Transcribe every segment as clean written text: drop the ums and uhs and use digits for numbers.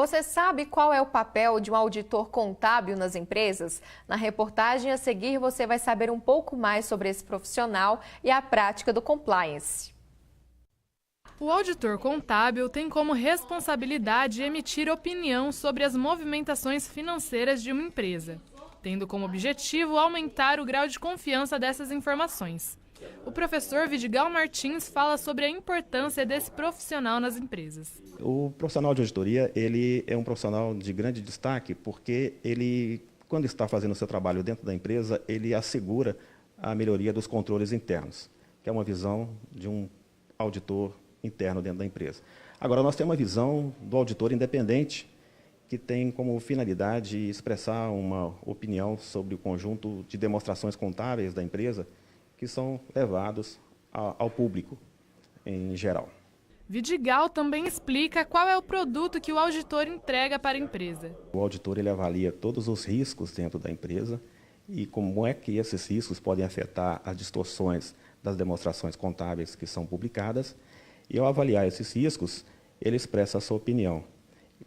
Você sabe qual é o papel de um auditor contábil nas empresas? Na reportagem a seguir você vai saber um pouco mais sobre esse profissional e a prática do compliance. O auditor contábil tem como responsabilidade emitir opinião sobre as movimentações financeiras de uma empresa, tendo como objetivo aumentar o grau de confiança dessas informações. O professor Vidigal Martins fala sobre a importância desse profissional nas empresas. O profissional de auditoria, ele é um profissional de grande destaque porque ele, quando está fazendo o seu trabalho dentro da empresa, ele assegura a melhoria dos controles internos, que é uma visão de um auditor interno dentro da empresa. Agora, nós temos uma visão do auditor independente, que tem como finalidade expressar uma opinião sobre o conjunto de demonstrações contábeis da empresa que são levados ao público em geral. Vidigal também explica qual é o produto que o auditor entrega para a empresa. O auditor ele avalia todos os riscos dentro da empresa e como é que esses riscos podem afetar as distorções das demonstrações contábeis que são publicadas. E ao avaliar esses riscos, ele expressa a sua opinião.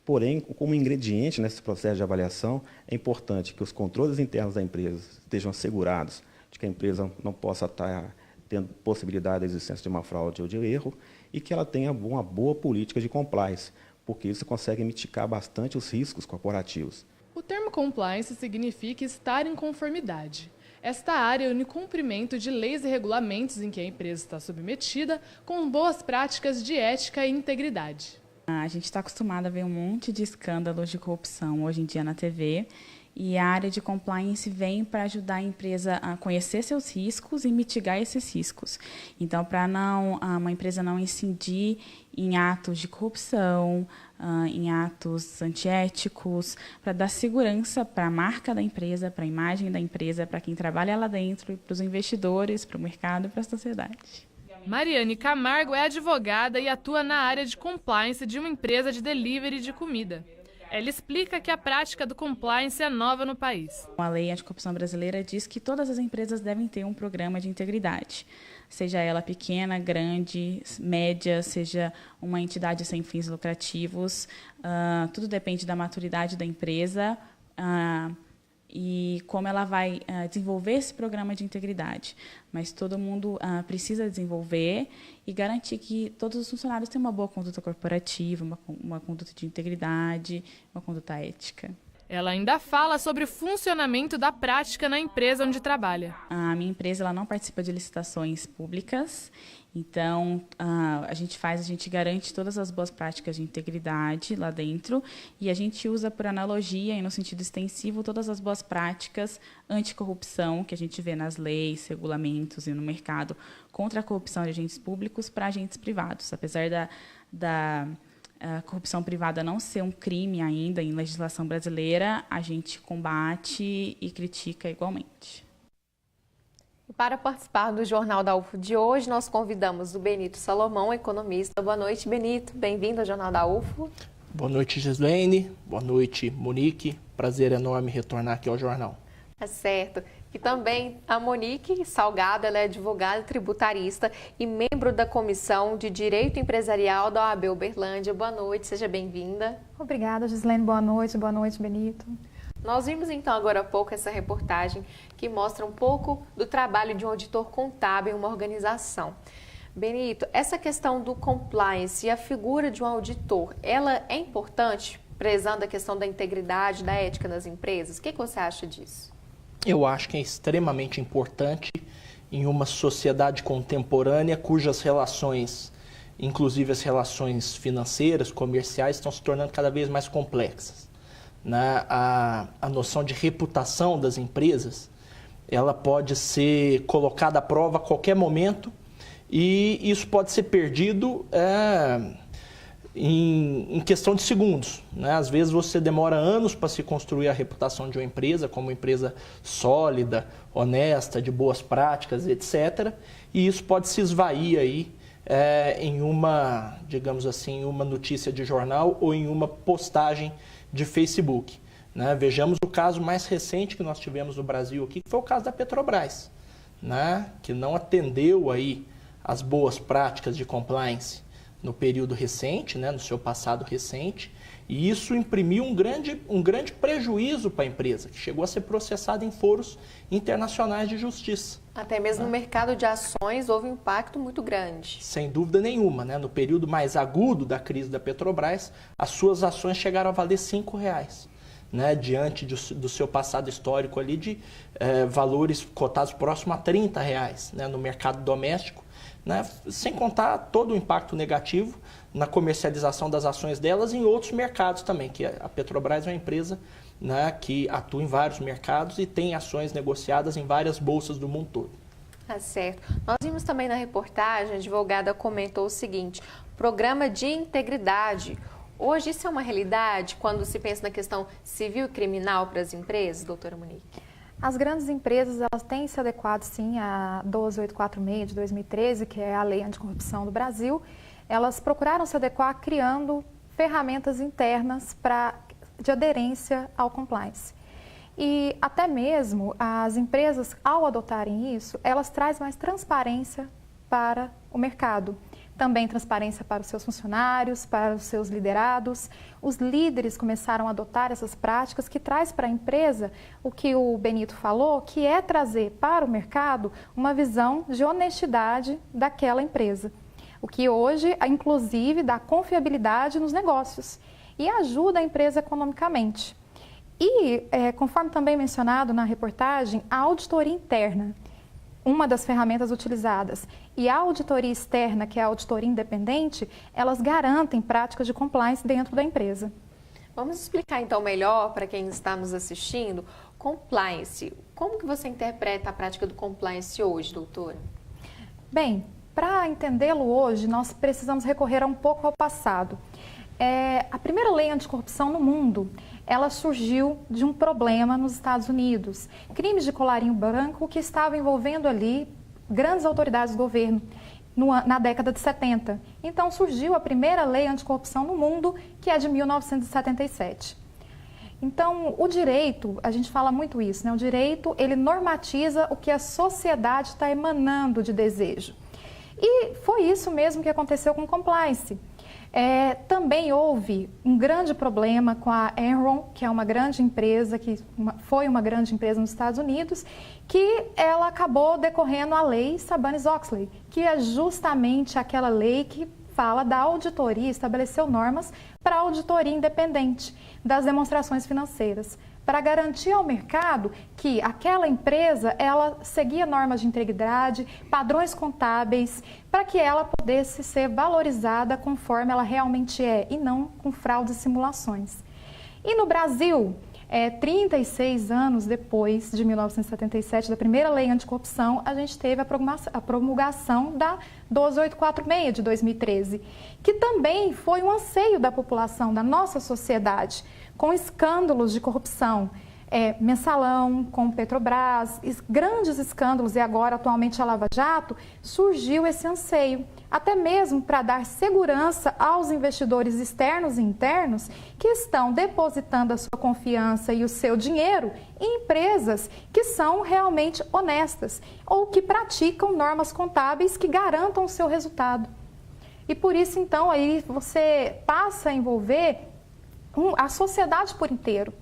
Porém, como ingrediente nesse processo de avaliação, é importante que os controles internos da empresa estejam assegurados de que a empresa não possa estar tendo possibilidade da existência de uma fraude ou de erro e que ela tenha uma boa política de compliance, porque isso consegue mitigar bastante os riscos corporativos. O termo compliance significa estar em conformidade. Esta área une o cumprimento de leis e regulamentos em que a empresa está submetida com boas práticas de ética e integridade. A gente está acostumado a ver um monte de escândalos de corrupção hoje em dia na TV e a área de compliance vem para ajudar a empresa a conhecer seus riscos e mitigar esses riscos. Então, para uma empresa não incidir em atos de corrupção, em atos antiéticos, para dar segurança para a marca da empresa, para a imagem da empresa, para quem trabalha lá dentro, para os investidores, para o mercado e para a sociedade. Mariane Camargo é advogada e atua na área de compliance de uma empresa de delivery de comida. Ela explica que a prática do compliance é nova no país. A lei anticorrupção brasileira diz que todas as empresas devem ter um programa de integridade, seja ela pequena, grande, média, seja uma entidade sem fins lucrativos. Tudo depende da maturidade da empresa e como ela vai desenvolver esse programa de integridade. Mas todo mundo precisa desenvolver e garantir que todos os funcionários tenham uma boa conduta corporativa, uma conduta de integridade, uma conduta ética. Ela ainda fala sobre o funcionamento da prática na empresa onde trabalha. A minha empresa ela não participa de licitações públicas, então a gente garante todas as boas práticas de integridade lá dentro e a gente usa por analogia e no sentido extensivo todas as boas práticas anticorrupção que a gente vê nas leis, regulamentos e no mercado contra a corrupção de agentes públicos para agentes privados. Apesar da a corrupção privada não ser um crime ainda em legislação brasileira, a gente combate e critica igualmente. E para participar do Jornal da UFO de hoje, nós convidamos o Benito Salomão, economista. Boa noite, Benito. Bem-vindo ao Jornal da UFO. Boa noite, Gislene. Boa noite, Monique. Prazer enorme retornar aqui ao jornal. Tá certo. E também a Monique Salgado, ela é advogada tributarista e membro da Comissão de Direito Empresarial da OAB Uberlândia. Boa noite, seja bem-vinda. Obrigada, Gislene. Boa noite, Benito. Nós vimos então agora há pouco essa reportagem que mostra um pouco do trabalho de um auditor contábil em uma organização. Benito, essa questão do compliance e a figura de um auditor, ela é importante, prezando a questão da integridade, da ética nas empresas? O que você acha disso? Eu acho que é extremamente importante em uma sociedade contemporânea cujas relações, inclusive as relações financeiras, comerciais, estão se tornando cada vez mais complexas. A noção de reputação das empresas, ela pode ser colocada à prova a qualquer momento e isso pode ser perdido em questão de segundos. Às vezes você demora anos para se construir a reputação de uma empresa como uma empresa sólida, honesta, de boas práticas, etc. E isso pode se esvair aí em uma, digamos assim, uma notícia de jornal ou em uma postagem de Facebook. Vejamos o caso mais recente que nós tivemos no Brasil aqui, que foi o caso da Petrobras, que não atendeu aí as boas práticas de compliance, no período recente, né, no seu passado recente, e isso imprimiu um grande prejuízo para a empresa, que chegou a ser processada em foros internacionais de justiça. Até mesmo no mercado de ações houve um impacto muito grande. Sem dúvida nenhuma, né? No período mais agudo da crise da Petrobras, as suas ações chegaram a valer R$5, né? Diante do seu passado histórico ali de valores cotados próximo a R$30, né? No mercado doméstico, né? Sem contar todo o impacto negativo na comercialização das ações delas em outros mercados também, que a Petrobras é uma empresa, né, que atua em vários mercados e tem ações negociadas em várias bolsas do mundo todo. Tá certo. Nós vimos também na reportagem, a advogada comentou o seguinte: programa de integridade. Hoje isso é uma realidade quando se pensa na questão civil e criminal para as empresas, doutora Monique? As grandes empresas, elas têm se adequado, sim, à 12846 de 2013, que é a lei anticorrupção do Brasil. Elas procuraram se adequar criando ferramentas internas de aderência ao compliance. E até mesmo as empresas, ao adotarem isso, elas trazem mais transparência para o mercado. Também transparência para os seus funcionários, para os seus liderados. Os líderes começaram a adotar essas práticas que traz para a empresa o que o Benito falou, que é trazer para o mercado uma visão de honestidade daquela empresa. O que hoje, inclusive, dá confiabilidade nos negócios e ajuda a empresa economicamente. E, conforme também mencionado na reportagem, a auditoria interna, uma das ferramentas utilizadas, e a auditoria externa, que é a auditoria independente, elas garantem práticas de compliance dentro da empresa. Vamos explicar então melhor para quem está nos assistindo, compliance. Como que você interpreta a prática do compliance hoje, doutora? Bem, para entendê-lo hoje, nós precisamos recorrer um pouco ao passado. A primeira lei anticorrupção no mundo, ela surgiu de um problema nos Estados Unidos. Crimes de colarinho branco que estavam envolvendo ali grandes autoridades do governo na década de 70. Então surgiu a primeira lei anticorrupção no mundo, que é de 1977. Então, o direito, a gente fala muito isso, né? O direito, ele normatiza o que a sociedade está emanando de desejo. E foi isso mesmo que aconteceu com o compliance. Também houve um grande problema com a Enron, que é uma grande empresa, foi uma grande empresa nos Estados Unidos, que ela acabou decorrendo a lei Sarbanes-Oxley, que é justamente aquela lei que fala da auditoria, estabeleceu normas para a auditoria independente das demonstrações financeiras, para garantir ao mercado que aquela empresa, ela seguia normas de integridade, padrões contábeis, para que ela pudesse ser valorizada conforme ela realmente é, e não com fraudes e simulações. E no Brasil, 36 anos depois de 1977, da primeira lei anticorrupção, a gente teve a promulgação da 12846 de 2013, que também foi um anseio da população, da nossa sociedade, com escândalos de corrupção, Mensalão, com Petrobras, grandes escândalos, e agora atualmente a Lava Jato, surgiu esse anseio, até mesmo para dar segurança aos investidores externos e internos que estão depositando a sua confiança e o seu dinheiro em empresas que são realmente honestas ou que praticam normas contábeis que garantam o seu resultado. E por isso, então, aí você passa a envolver a sociedade por inteiro.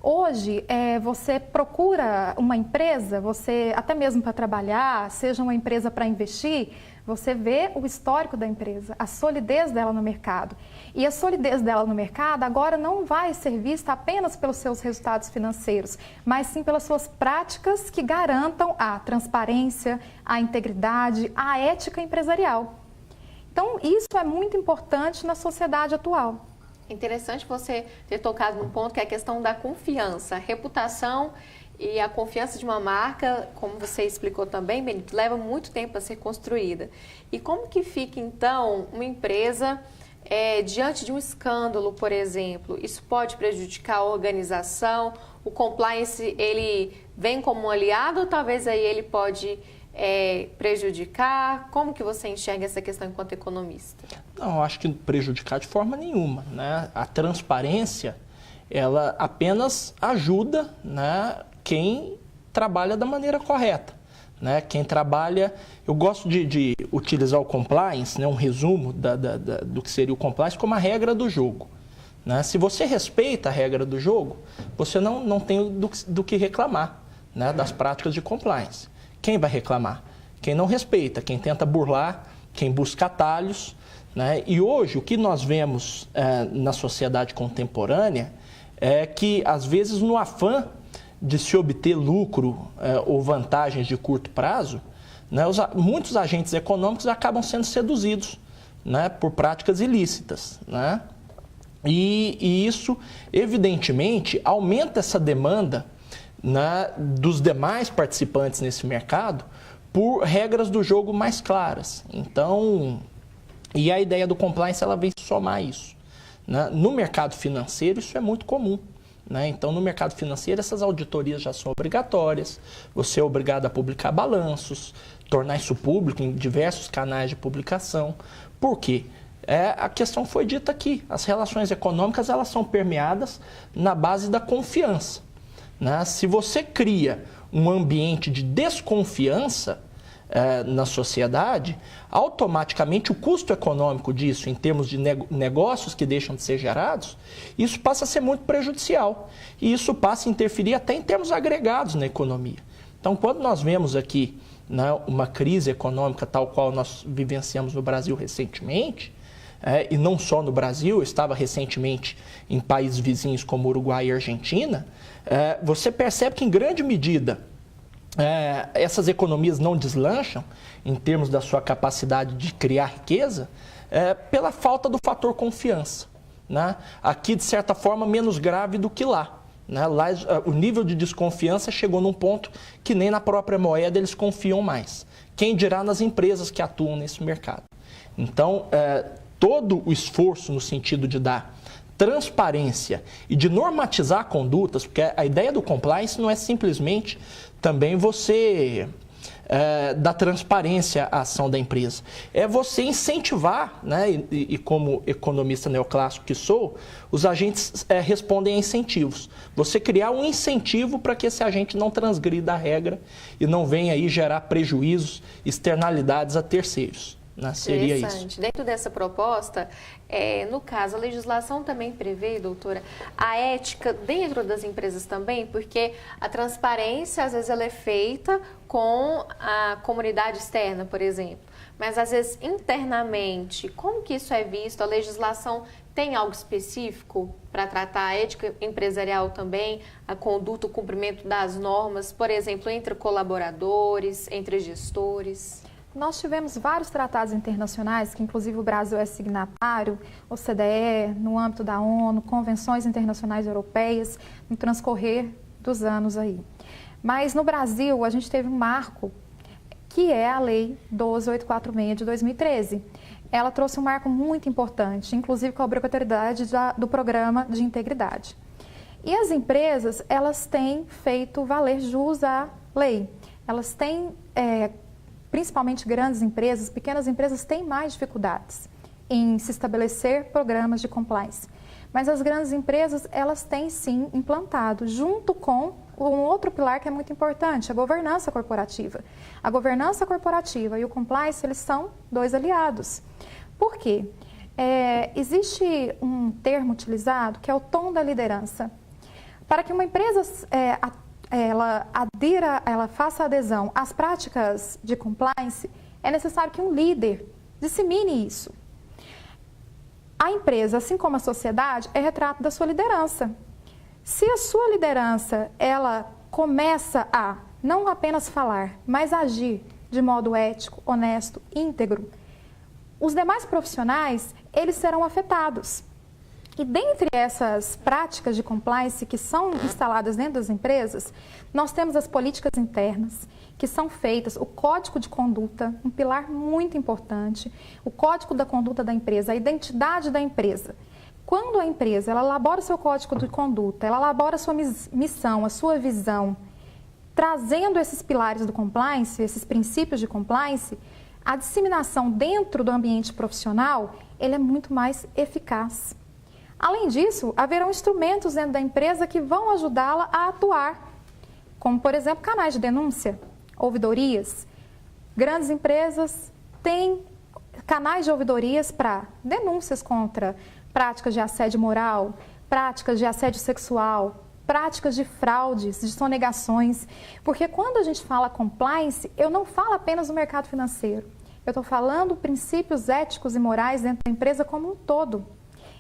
Hoje, você procura uma empresa, você até mesmo para trabalhar, seja uma empresa para investir, você vê o histórico da empresa, a solidez dela no mercado. E a solidez dela no mercado agora não vai ser vista apenas pelos seus resultados financeiros, mas sim pelas suas práticas que garantam a transparência, a integridade, a ética empresarial. Então, isso é muito importante na sociedade atual. Interessante você ter tocado num ponto que é a questão da confiança, a reputação e a confiança de uma marca, como você explicou também, Benito, leva muito tempo a ser construída. E como que fica, então, uma empresa diante de um escândalo, por exemplo? Isso pode prejudicar a organização? O compliance, ele vem como um aliado ou talvez aí ele pode prejudicar? Como que você enxerga essa questão enquanto economista? Não, acho que prejudicar de forma nenhuma, né? A transparência, ela apenas ajuda, né, quem trabalha da maneira correta. né? Quem trabalha, eu gosto de utilizar o compliance, né? Um resumo do que seria o compliance como a regra do jogo. Né? Se você respeita a regra do jogo, você não tem do que reclamar, né? Das práticas de compliance. Quem vai reclamar? Quem não respeita, quem tenta burlar, quem busca atalhos. Né? E hoje o que nós vemos na sociedade contemporânea é que, às vezes, no afã de se obter lucro ou vantagens de curto prazo, né, muitos agentes econômicos acabam sendo seduzidos, né, por práticas ilícitas. Né? E isso, evidentemente, aumenta essa demanda, né, dos demais participantes nesse mercado por regras do jogo mais claras. Então, e a ideia do compliance ela vem somar isso. Né? No mercado financeiro, isso é muito comum. Né? Então, no mercado financeiro, essas auditorias já são obrigatórias, você é obrigado a publicar balanços, tornar isso público em diversos canais de publicação. Por quê? A questão foi dita aqui, as relações econômicas elas são permeadas na base da confiança. Né? Se você cria um ambiente de desconfiança na sociedade, automaticamente o custo econômico disso, em termos de negócios que deixam de ser gerados, isso passa a ser muito prejudicial. E isso passa a interferir até em termos agregados na economia. Então, quando nós vemos aqui, né, uma crise econômica tal qual nós vivenciamos no Brasil recentemente, e não só no Brasil, eu estava recentemente em países vizinhos como Uruguai e Argentina, você percebe que, em grande medida, essas economias não deslancham em termos da sua capacidade de criar riqueza pela falta do fator confiança. Né? Aqui, de certa forma, menos grave do que lá. Né? Lá o nível de desconfiança chegou num ponto que nem na própria moeda eles confiam mais. Quem dirá nas empresas que atuam nesse mercado. Então, todo o esforço no sentido de dar transparência e de normatizar condutas, porque a ideia do compliance não é simplesmente também você dar transparência à ação da empresa. É você incentivar, né? E como economista neoclássico que sou, os agentes respondem a incentivos. Você criar um incentivo para que esse agente não transgrida a regra e não venha aí gerar prejuízos, externalidades a terceiros. Né? Seria interessante. Isso. Dentro dessa proposta, no caso, a legislação também prevê, doutora, a ética dentro das empresas também, porque a transparência, às vezes, ela é feita com a comunidade externa, por exemplo. Mas, às vezes, internamente, como que isso é visto? A legislação tem algo específico para tratar a ética empresarial também, a conduta, o cumprimento das normas, por exemplo, entre colaboradores, entre gestores? Nós tivemos vários tratados internacionais, que inclusive o Brasil é signatário, OCDE, no âmbito da ONU, convenções internacionais europeias, no transcorrer dos anos aí. Mas no Brasil, a gente teve um marco, que é a Lei 12.846 de 2013. Ela trouxe um marco muito importante, inclusive com a obrigatoriedade do programa de integridade. E as empresas, elas têm feito valer jus à lei. Elas têm... principalmente grandes empresas, pequenas empresas têm mais dificuldades em se estabelecer programas de compliance. Mas as grandes empresas, elas têm sim implantado, junto com um outro pilar que é muito importante, a governança corporativa. A governança corporativa e o compliance, eles são dois aliados. Por quê? Existe um termo utilizado que é o tom da liderança. Para que uma empresa ela faça adesão às práticas de compliance, é necessário que um líder dissemine isso. A empresa, assim como a sociedade, é retrato da sua liderança. Se a sua liderança, ela começa a não apenas falar, mas agir de modo ético, honesto, íntegro, os demais profissionais, eles serão afetados. E dentre essas práticas de compliance que são instaladas dentro das empresas, nós temos as políticas internas, que são feitas, o código de conduta, um pilar muito importante, o código da conduta da empresa, a identidade da empresa. Quando a empresa ela elabora o seu código de conduta, ela elabora a sua missão, a sua visão, trazendo esses pilares do compliance, esses princípios de compliance, a disseminação dentro do ambiente profissional, ele é muito mais eficaz. Além disso, haverão instrumentos dentro da empresa que vão ajudá-la a atuar, como, por exemplo, canais de denúncia, ouvidorias? Grandes empresas têm canais de ouvidorias para denúncias contra práticas de assédio moral, práticas de assédio sexual, práticas de fraudes, de sonegações. Porque quando a gente fala compliance, eu não falo apenas do mercado financeiro. Eu estou falando princípios éticos e morais dentro da empresa como um todo.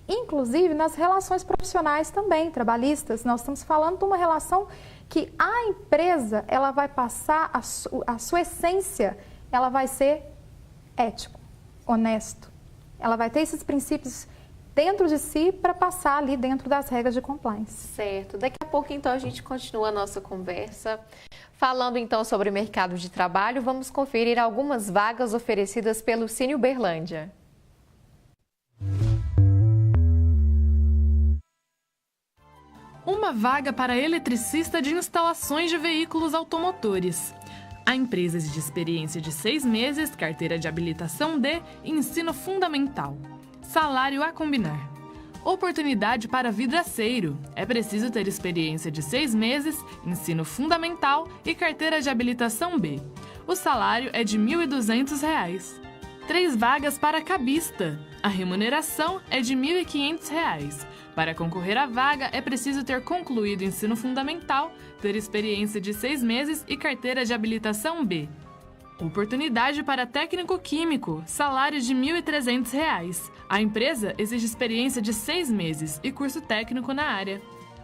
Inclusive nas relações profissionais também, trabalhistas. Nós estamos falando de uma relação que a empresa ela vai passar, a sua essência, ela vai ser ético, honesto. Ela vai ter esses princípios dentro de si para passar ali dentro das regras de compliance. Certo. Daqui a pouco, então, a gente continua a nossa conversa. Falando, então, sobre o mercado de trabalho, vamos conferir algumas vagas oferecidas pelo Cine Uberlândia. Uma vaga para eletricista de instalações de veículos automotores. A empresa exige experiência de 6 meses, carteira de habilitação D e ensino fundamental. Salário a combinar. Oportunidade para vidraceiro. É preciso ter experiência de 6 meses, ensino fundamental e carteira de habilitação B. O salário é de R$ 1.200. 3 vagas para cabista. A remuneração é de R$ 1.500. Para concorrer à vaga, é preciso ter concluído o ensino fundamental, ter experiência de 6 meses e carteira de habilitação B. Oportunidade para técnico químico, salário de R$ 1.300. A empresa exige experiência de 6 meses e curso técnico na área.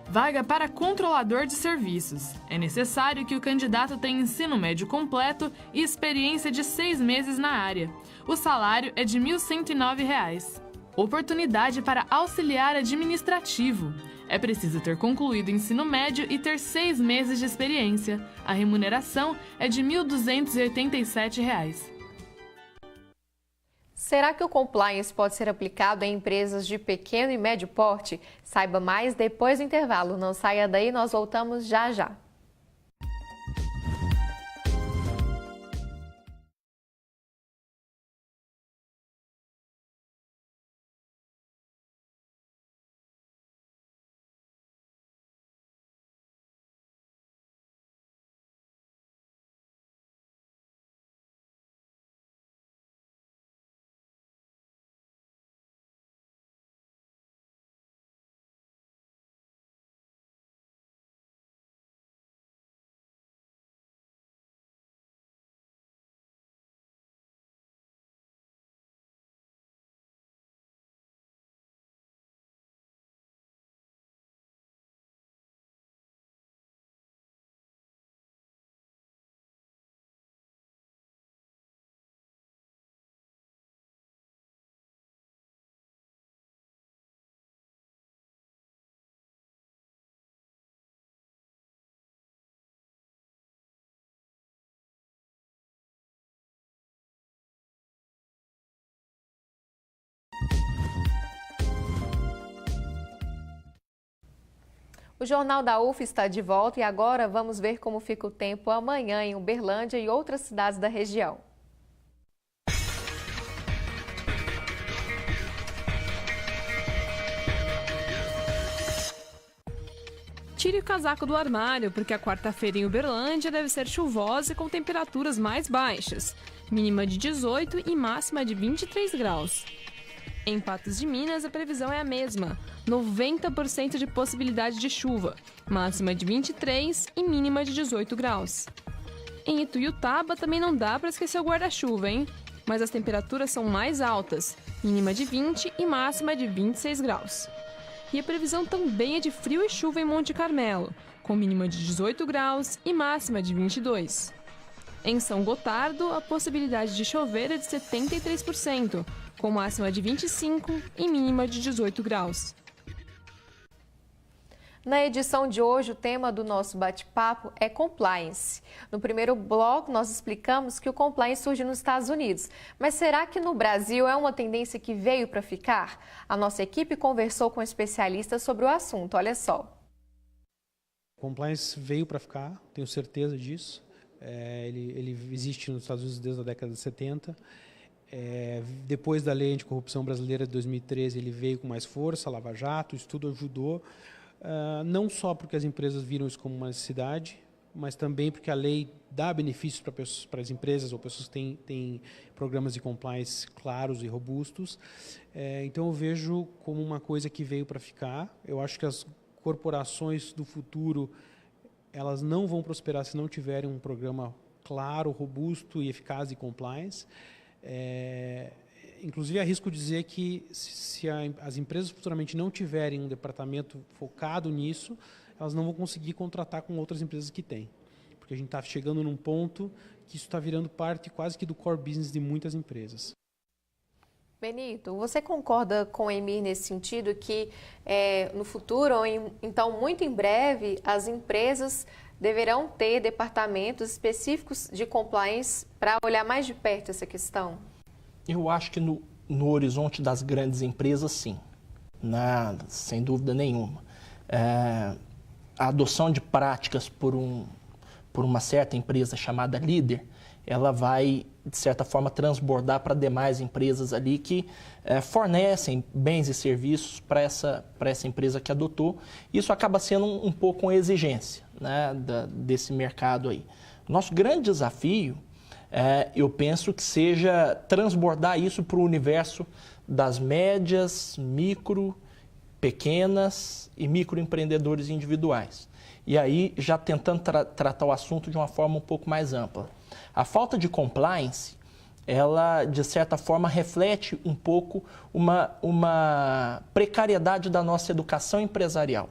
Vaga para controlador de serviços. É necessário que o candidato tenha ensino médio completo e experiência de 6 meses na área. O salário é de R$ 1.109. Oportunidade para auxiliar administrativo. É preciso ter concluído o ensino médio e ter 6 meses de experiência. A remuneração é de R$ 1.287. Será que o compliance pode ser aplicado em empresas de pequeno e médio porte? Saiba mais depois do intervalo. Não saia daí, nós voltamos já já. O Jornal da UF está de volta e agora vamos ver como fica o tempo amanhã em Uberlândia e outras cidades da região. Tire o casaco do armário, porque a quarta-feira em Uberlândia deve ser chuvosa e com temperaturas mais baixas, mínima de 18 e máxima de 23 graus. Em Patos de Minas, a previsão é a mesma, 90% de possibilidade de chuva, máxima de 23 e mínima de 18 graus. Em Ituiutaba também não dá para esquecer o guarda-chuva, hein? Mas as temperaturas são mais altas, mínima de 20 e máxima de 26 graus. E a previsão também é de frio e chuva em Monte Carmelo, com mínima de 18 graus e máxima de 22. Em São Gotardo, a possibilidade de chover é de 73%, com máxima de 25 e mínima de 18 graus. Na edição de hoje, o tema do nosso bate-papo é compliance. No primeiro bloco, nós explicamos que o compliance surge nos Estados Unidos. Mas será que no Brasil é uma tendência que veio para ficar? A nossa equipe conversou com especialistas sobre o assunto. Olha só. Compliance veio para ficar, tenho certeza disso. Ele existe nos Estados Unidos desde a década de 70. Depois da Lei Anticorrupção Brasileira de 2013, ele veio com mais força, Lava Jato, isso tudo ajudou. Não só porque as empresas viram isso como uma necessidade, mas também porque a lei dá benefícios para as empresas ou pessoas que têm programas de compliance claros e robustos. Então eu vejo como uma coisa que veio para ficar. Eu acho que as corporações do futuro, elas não vão prosperar se não tiverem um programa claro, robusto e eficaz de compliance. Inclusive, arrisco dizer que se as empresas futuramente não tiverem um departamento focado nisso, elas não vão conseguir contratar com outras empresas que têm. Porque a gente está chegando num ponto que isso está virando parte quase que do core business de muitas empresas. Benito, você concorda com o Emir nesse sentido que no futuro, ou então muito em breve, as empresas deverão ter departamentos específicos de compliance para olhar mais de perto essa questão? Eu acho que no horizonte das grandes empresas, sim. Nada, sem dúvida nenhuma. A adoção de práticas por uma certa empresa chamada líder, ela vai, de certa forma, transbordar para demais empresas ali que fornecem bens e serviços para essa empresa que adotou. Isso acaba sendo um pouco uma exigência, né, desse mercado aí. Nosso grande desafio, eu penso que seja transbordar isso para o universo das médias, micro, pequenas e microempreendedores individuais. E aí, já tentando tratar o assunto de uma forma um pouco mais ampla. A falta de compliance, ela, de certa forma, reflete um pouco uma precariedade da nossa educação empresarial,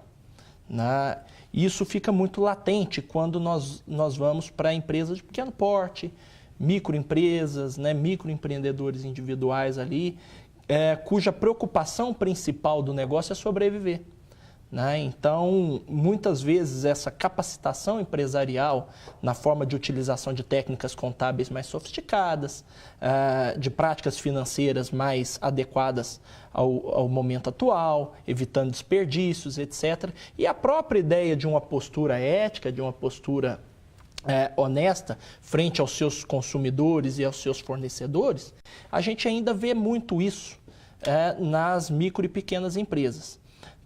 né? Isso fica muito latente quando nós vamos para empresas de pequeno porte, microempresas, né, microempreendedores individuais ali, cuja preocupação principal do negócio é sobreviver, né? Então, muitas vezes, essa capacitação empresarial na forma de utilização de técnicas contábeis mais sofisticadas, de práticas financeiras mais adequadas ao momento atual, evitando desperdícios, etc. E a própria ideia de uma postura ética, de uma postura honesta frente aos seus consumidores e aos seus fornecedores, a gente ainda vê muito isso nas micro e pequenas empresas.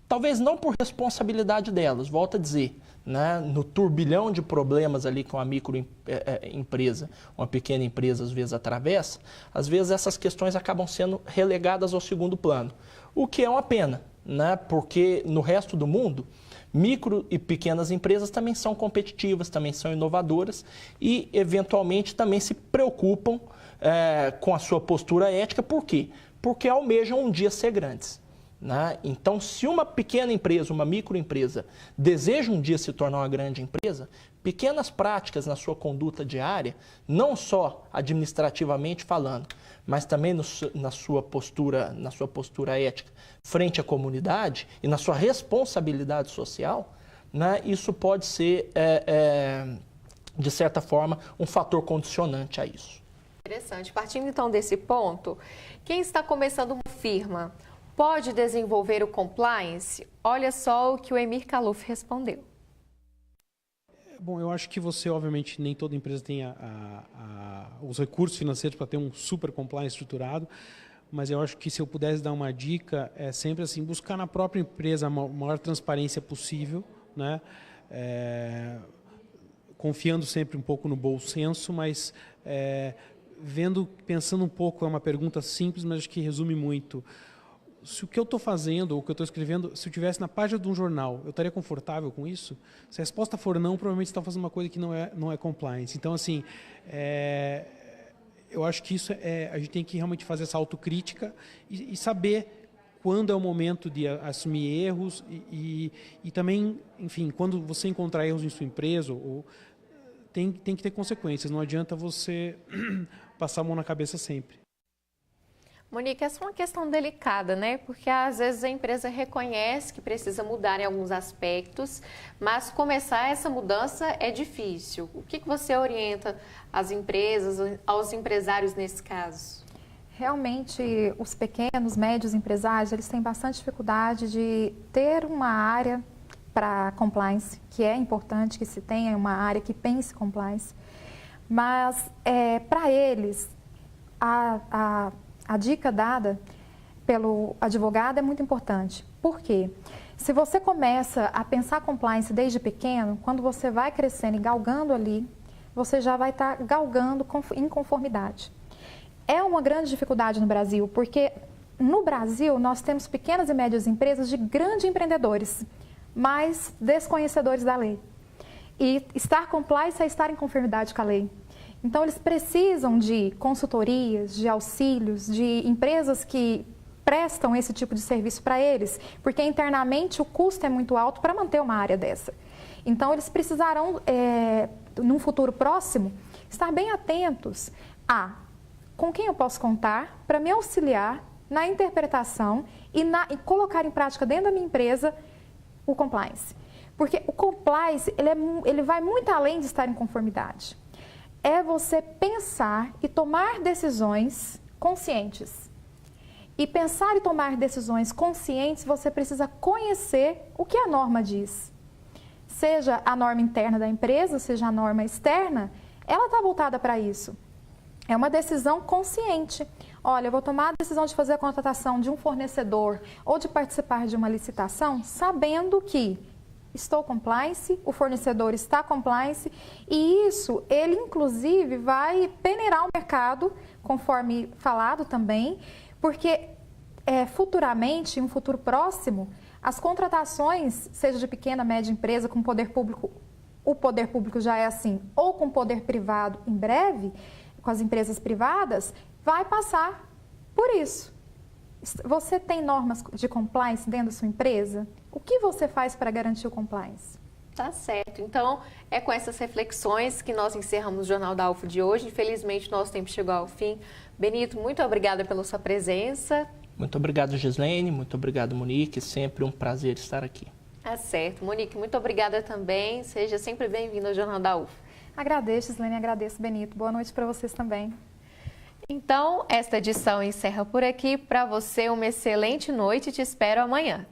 Talvez não por responsabilidade delas, volto a dizer, né, no turbilhão de problemas ali que uma microempresa, uma pequena empresa às vezes atravessa, às vezes essas questões acabam sendo relegadas ao segundo plano, o que é uma pena, né, porque no resto do mundo, micro e pequenas empresas também são competitivas, também são inovadoras e, eventualmente, também se preocupam com a sua postura ética. Por quê? Porque almejam um dia ser grandes, né? Então, se uma pequena empresa, uma microempresa, deseja um dia se tornar uma grande empresa, pequenas práticas na sua conduta diária, não só administrativamente falando, mas também na sua postura ética frente à comunidade e na sua responsabilidade social, né, isso pode ser, de certa forma, um fator condicionante a isso. Interessante. Partindo então desse ponto, quem está começando uma firma pode desenvolver o compliance? Olha só o que o Emir Khallouf respondeu. Bom, eu acho que obviamente, nem toda empresa tem os recursos financeiros para ter um super compliance estruturado, mas eu acho que se eu pudesse dar uma dica, é sempre assim, buscar na própria empresa a maior transparência possível, né? Confiando sempre um pouco no bom senso, mas pensando um pouco, é uma pergunta simples, mas acho que resume muito. Se o que eu estou fazendo, ou o que eu estou escrevendo, se eu estivesse na página de um jornal, eu estaria confortável com isso? Se a resposta for não, provavelmente você está fazendo uma coisa que não é compliance. Então, assim, eu acho que isso a gente tem que realmente fazer essa autocrítica e saber quando é o momento de assumir erros e também, enfim, quando você encontrar erros em sua empresa, tem que ter consequências. Não adianta você passar a mão na cabeça sempre. Monique, essa é uma questão delicada, né? Porque às vezes a empresa reconhece que precisa mudar em alguns aspectos, mas começar essa mudança é difícil. O que você orienta às empresas, aos empresários nesse caso? Realmente, os pequenos, médios empresários, eles têm bastante dificuldade de ter uma área para compliance, que é importante que se tenha uma área que pense compliance. Mas, para eles, a dica dada pelo advogado é muito importante. Por quê? Se você começa a pensar compliance desde pequeno, quando você vai crescendo e galgando ali, você já vai estar galgando em conformidade. É uma grande dificuldade no Brasil, porque no Brasil nós temos pequenas e médias empresas de grandes empreendedores, mas desconhecedores da lei. E estar compliance é estar em conformidade com a lei. Então eles precisam de consultorias, de auxílios, de empresas que prestam esse tipo de serviço para eles, porque internamente o custo é muito alto para manter uma área dessa. Então eles precisarão, num futuro próximo, estar bem atentos a com quem eu posso contar para me auxiliar na interpretação e colocar em prática dentro da minha empresa o compliance. Porque o compliance, ele vai muito além de estar em conformidade. É você pensar e tomar decisões conscientes. E pensar e tomar decisões conscientes, você precisa conhecer o que a norma diz. Seja a norma interna da empresa, seja a norma externa, ela está voltada para isso. É uma decisão consciente. Olha, eu vou tomar a decisão de fazer a contratação de um fornecedor ou de participar de uma licitação, sabendo que estou compliance, o fornecedor está compliance, e isso, ele inclusive vai peneirar o mercado, conforme falado também, porque futuramente, em um futuro próximo, as contratações, seja de pequena, média empresa com poder público, o poder público já é assim, ou com poder privado em breve, com as empresas privadas, vai passar por isso. Você tem normas de compliance dentro da sua empresa? O que você faz para garantir o compliance? Tá certo. Então, é com essas reflexões que nós encerramos o Jornal da UFO de hoje. Infelizmente, nosso tempo chegou ao fim. Benito, muito obrigada pela sua presença. Muito obrigado, Gislene. Muito obrigado, Monique. Sempre um prazer estar aqui. Tá certo. Monique, muito obrigada também. Seja sempre bem-vindo ao Jornal da UFO. Agradeço, Gislene, agradeço, Benito. Boa noite para vocês também. Então, esta edição encerra por aqui. Para você, uma excelente noite e te espero amanhã.